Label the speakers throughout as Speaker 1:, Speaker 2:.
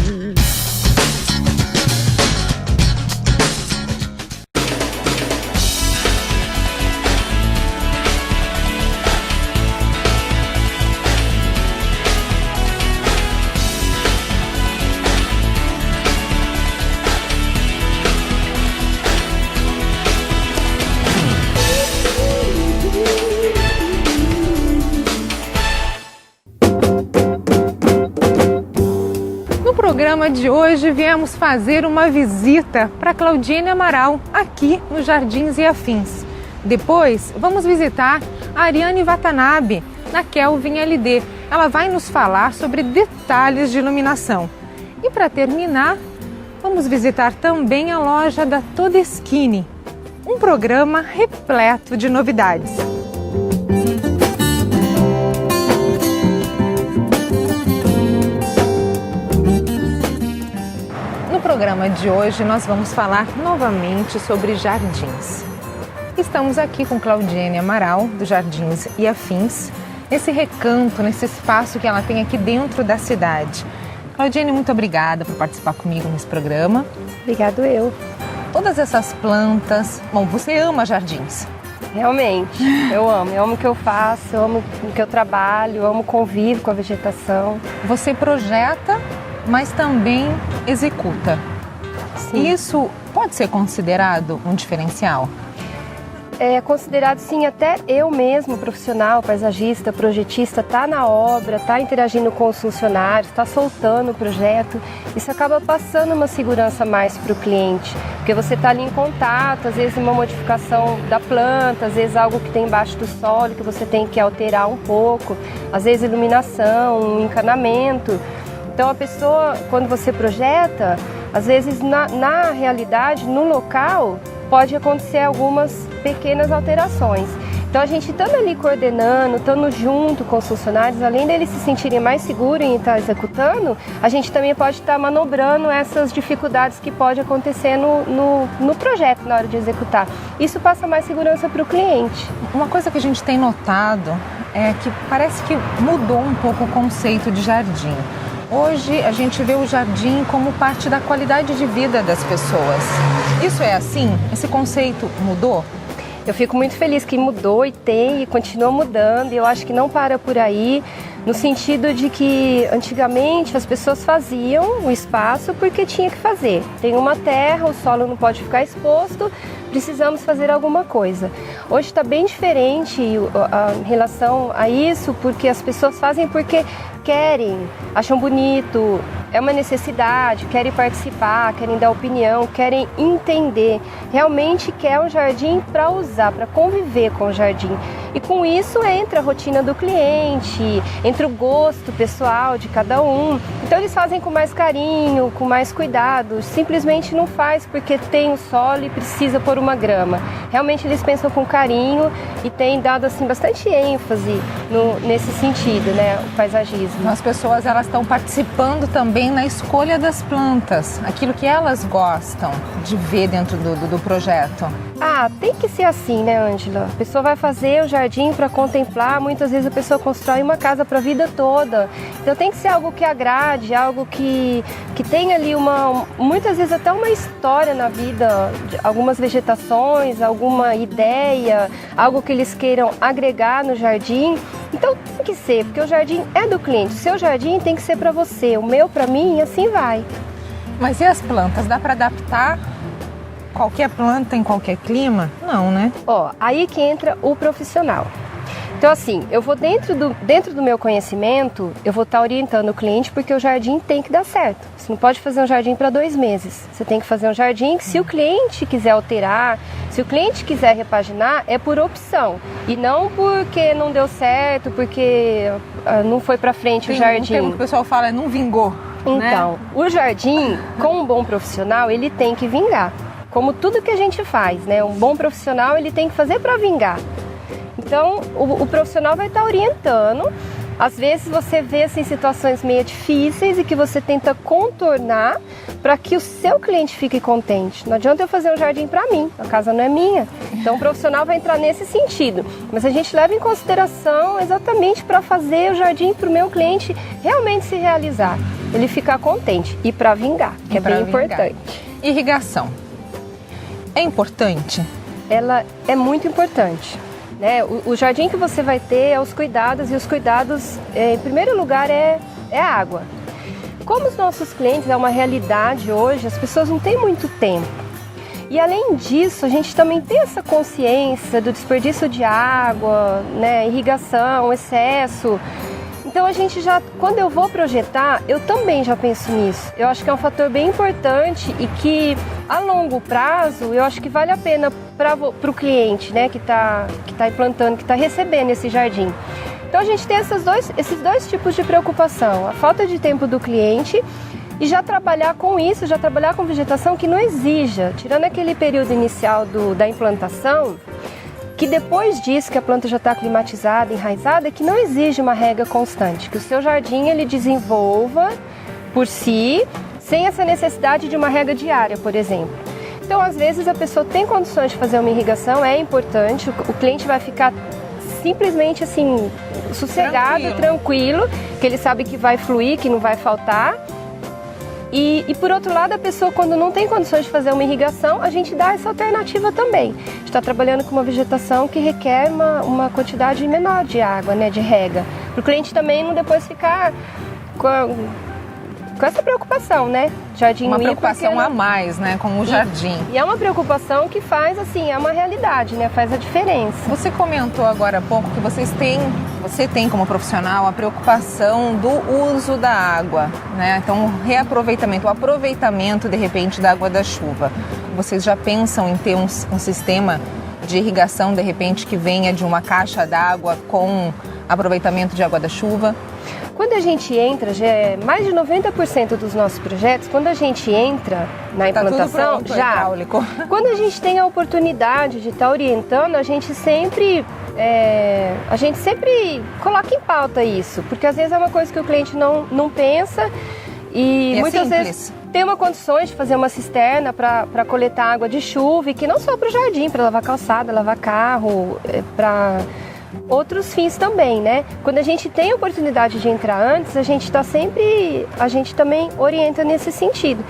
Speaker 1: No programa de hoje viemos fazer uma visita para Claudine Amaral, aqui nos Jardins e Afins. Depois vamos visitar a Ariane Watanabe, na Kelvin LD. Ela vai nos falar sobre detalhes de iluminação. E para terminar, vamos visitar também a loja da Todeschini, um programa repleto de novidades. No programa de hoje nós vamos falar novamente sobre jardins. Estamos aqui com Claudine Amaral, do Jardins e Afins, nesse recanto, nesse espaço que ela tem aqui dentro da cidade. Claudine, muito obrigada por participar comigo nesse programa.
Speaker 2: Obrigado eu.
Speaker 1: Todas essas plantas... Bom, você ama jardins?
Speaker 2: Realmente, eu amo o que eu faço, eu amo o que eu trabalho, eu amo convívio com a vegetação.
Speaker 1: Você projeta, mas também executa.
Speaker 2: Sim.
Speaker 1: Isso pode ser considerado um diferencial?
Speaker 2: É considerado sim, até eu mesmo, profissional, paisagista, projetista, tá na obra, tá interagindo com os funcionários, tá soltando o projeto. Isso acaba passando uma segurança mais para o cliente, porque você tá ali em contato, às vezes uma modificação da planta, às vezes algo que tem embaixo do solo que você tem que alterar um pouco, às vezes iluminação, um encanamento. Então a pessoa, quando você projeta, às vezes na realidade, no local, pode acontecer algumas pequenas alterações. Então a gente estando ali coordenando, estando junto com os funcionários, além deles se sentirem mais seguros em estar executando, a gente também pode estar manobrando essas dificuldades que pode acontecer no projeto na hora de executar. Isso passa mais segurança para o cliente.
Speaker 1: Uma coisa que a gente tem notado é que parece que mudou um pouco o conceito de jardim. Hoje a gente vê o jardim como parte da qualidade de vida das pessoas. Isso é assim? Esse conceito mudou?
Speaker 2: Eu fico muito feliz que mudou e continua mudando, e eu acho que não para por aí, no sentido de que antigamente as pessoas faziam o espaço porque tinha que fazer. Tem uma terra, o solo não pode ficar exposto, precisamos fazer alguma coisa. Hoje está bem diferente em relação a isso, porque as pessoas fazem porque querem, acham bonito, é uma necessidade, querem participar, querem dar opinião, querem entender. Realmente quer um jardim para usar, para conviver com o jardim. E com isso entra a rotina do cliente, entra o gosto pessoal de cada um. Então eles fazem com mais carinho, com mais cuidado. Simplesmente não faz porque tem o solo e precisa pôr uma grama. Realmente eles pensam com carinho e têm dado assim bastante ênfase nesse sentido, né, o paisagismo.
Speaker 1: As pessoas elas estão participando também na escolha das plantas, aquilo que elas gostam de ver dentro do projeto.
Speaker 2: Ah, tem que ser assim, né, Ângela? A pessoa vai fazer o jardim para contemplar, muitas vezes a pessoa constrói uma casa para a vida toda. Então tem que ser algo que agrade, algo que tenha ali muitas vezes até uma história na vida, algumas vegetações, alguma ideia, algo que eles queiram agregar no jardim. Então tem que ser, porque o jardim é do cliente, o seu jardim tem que ser para você, o meu para mim, e assim vai.
Speaker 1: Mas e as plantas? Dá para adaptar qualquer planta em qualquer clima? Não, né?
Speaker 2: Ó, aí que entra o profissional. Então assim, eu vou dentro do meu conhecimento, eu vou estar orientando o cliente porque o jardim tem que dar certo. Você não pode fazer um jardim para 2 meses. Você tem que fazer um jardim que se o cliente quiser alterar, se o cliente quiser repaginar, é por opção. E não porque não deu certo, porque não foi para frente o jardim.
Speaker 1: Um termo que o pessoal fala é não vingou.
Speaker 2: Então,
Speaker 1: né?
Speaker 2: O jardim, com um bom profissional, ele tem que vingar. Como tudo que a gente faz, né? Um bom profissional, ele tem que fazer para vingar. Então, o profissional vai estar orientando. Às vezes você vê assim, situações meio difíceis e que você tenta contornar para que o seu cliente fique contente. Não adianta eu fazer um jardim para mim, a casa não é minha. Então o profissional vai entrar nesse sentido. Mas a gente leva em consideração exatamente para fazer o jardim para o meu cliente realmente se realizar. ele ficar contente e para vingar, que é bem importante.
Speaker 1: Irrigação é importante?
Speaker 2: Ela é muito importante, né? O jardim que você vai ter é os cuidados, e os cuidados, em primeiro lugar, é a água. Como os nossos clientes é uma realidade hoje, as pessoas não têm muito tempo. E além disso, a gente também tem essa consciência do desperdício de água, né, irrigação, excesso. Então a gente já, quando eu vou projetar, eu também já penso nisso. Eu acho que é um fator bem importante e que a longo prazo eu acho que vale a pena para o cliente, né, que tá implantando, que está recebendo esse jardim. Então a gente tem esses dois tipos de preocupação, a falta de tempo do cliente e já trabalhar com isso, já trabalhar com vegetação que não exija, tirando aquele período inicial da implantação, que depois disso que a planta já está climatizada, enraizada, que não exige uma rega constante, que o seu jardim ele desenvolva por si, sem essa necessidade de uma rega diária, por exemplo. Então às vezes a pessoa tem condições de fazer uma irrigação, é importante, o cliente vai ficar simplesmente assim, sossegado, tranquilo, que ele sabe que vai fluir, que não vai faltar. E por outro lado, a pessoa quando não tem condições de fazer uma irrigação, a gente dá essa alternativa também. A gente está trabalhando com uma vegetação que requer uma quantidade menor de água, né, de rega. Para o cliente também não depois ficar com essa preocupação, né? Jardim
Speaker 1: uma preocupação a mais, né, com o jardim.
Speaker 2: E é uma preocupação que faz, assim, é uma realidade, né? Faz a diferença.
Speaker 1: Você comentou agora há pouco que você tem como profissional a preocupação do uso da água, né? Então, o aproveitamento, de repente, da água da chuva. Vocês já pensam em ter um sistema de irrigação, de repente, que venha de uma caixa d'água com aproveitamento de água da chuva?
Speaker 2: Quando a gente entra, já é mais de 90% dos nossos projetos, quando a gente entra na implantação,
Speaker 1: tudo pronto, hidráulico.
Speaker 2: Quando a gente tem a oportunidade de estar orientando, a gente sempre coloca em pauta isso, porque às vezes é uma coisa que o cliente não pensa e muitas vezes tem uma condições de fazer uma cisterna para coletar água de chuva, e que não só para o jardim, para lavar calçada, lavar carro, para outros fins também, né? Quando a gente tem a oportunidade de entrar antes, a gente também orienta nesse sentido,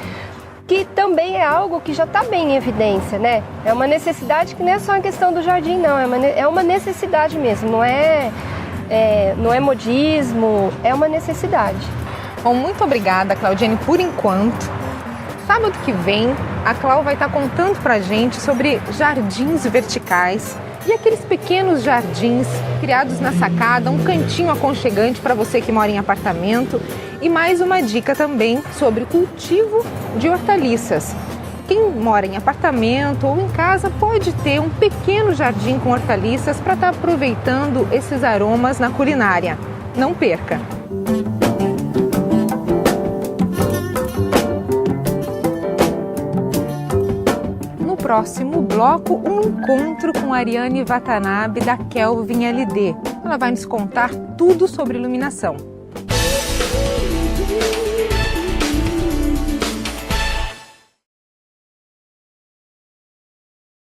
Speaker 2: que também é algo que já está bem em evidência, né? É uma necessidade que não é só a questão do jardim, não, é uma necessidade mesmo, não é modismo, é uma necessidade.
Speaker 1: Bom, muito obrigada, Claudiane, por enquanto. Sábado que vem, a Clau vai estar contando pra gente sobre jardins verticais e aqueles pequenos jardins criados na sacada, um cantinho aconchegante para você que mora em apartamento, e mais uma dica também sobre cultivo de hortaliças. Quem mora em apartamento ou em casa pode ter um pequeno jardim com hortaliças para estar aproveitando esses aromas na culinária. Não perca! Próximo bloco, um encontro com Ariane Watanabe da Kelvin LD. Ela vai nos contar tudo sobre iluminação.